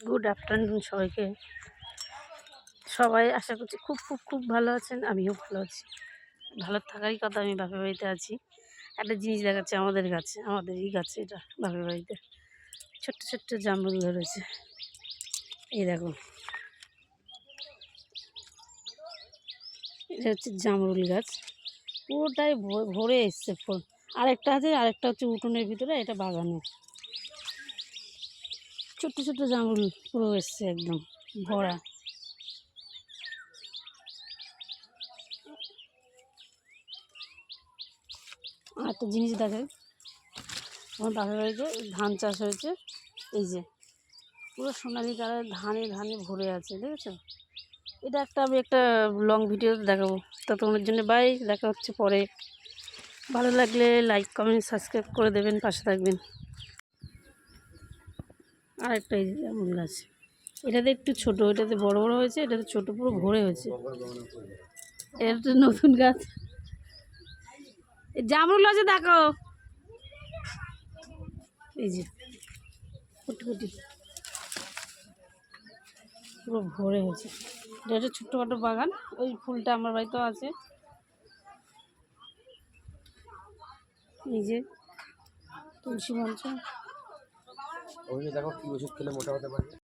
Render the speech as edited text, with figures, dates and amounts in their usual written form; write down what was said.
Good afternoon সবাইকে। সবাই আশা করছি খুব খুব খুব ভালো আছেন। আমিও ভালো আছি। ভালো থাকারই কথা। আমি বাপের বাড়িতে আছি। একটা জিনিস দেখাচ্ছে আমাদের গাছে, আমাদেরই গাছে, এটা বাপের বাড়িতে ছোট্ট ছোট্ট জামরুল ধরেছে। এই দেখো, এটা হচ্ছে জামরুল গাছ, পুরোটাই ভরে এসছে ফল। আরেকটা আছে, আরেকটা হচ্ছে উঠোনের ভিতরে, এটা বাগানে। ছোট্ট ছোট্ট জামরুল পুরো এসছে একদম ভরা। আর একটা জিনিস দেখে, আমার বাপের বাড়িতে ধান চাষ হয়েছে। এই যে পুরো সোনালি কালার, ধানে ধানে ভরে আছে, দেখেছো? এটা আমি একটা লং ভিডিও দেখাবো। ততক্ষণের জন্য বাই, দেখা হচ্ছে পরে। ভালো লাগলে লাইক কমেন্ট সাবস্ক্রাইব করে দেবেন, পাশে থাকবেন। আর একটা এই যে আমুল গাছ, এটাতে একটু ছোট, এটাতে বড় বড় হয়েছে, এটাতে ছোট, পুরো ভরে হয়েছে। এটা তো নতুন গাছ। জামরুল আছে দেখো, এই যে ফুটি ফুটি পুরো ভরে হয়েছে। এটা একটা ছোট্টখাটো বাগান। ওই ফুলটা আমার বাড়িতেও আছে। এই যে তুলসী মঞ্চ। দেখো কি ওষুধ খেলে মোটা হতে পারবে।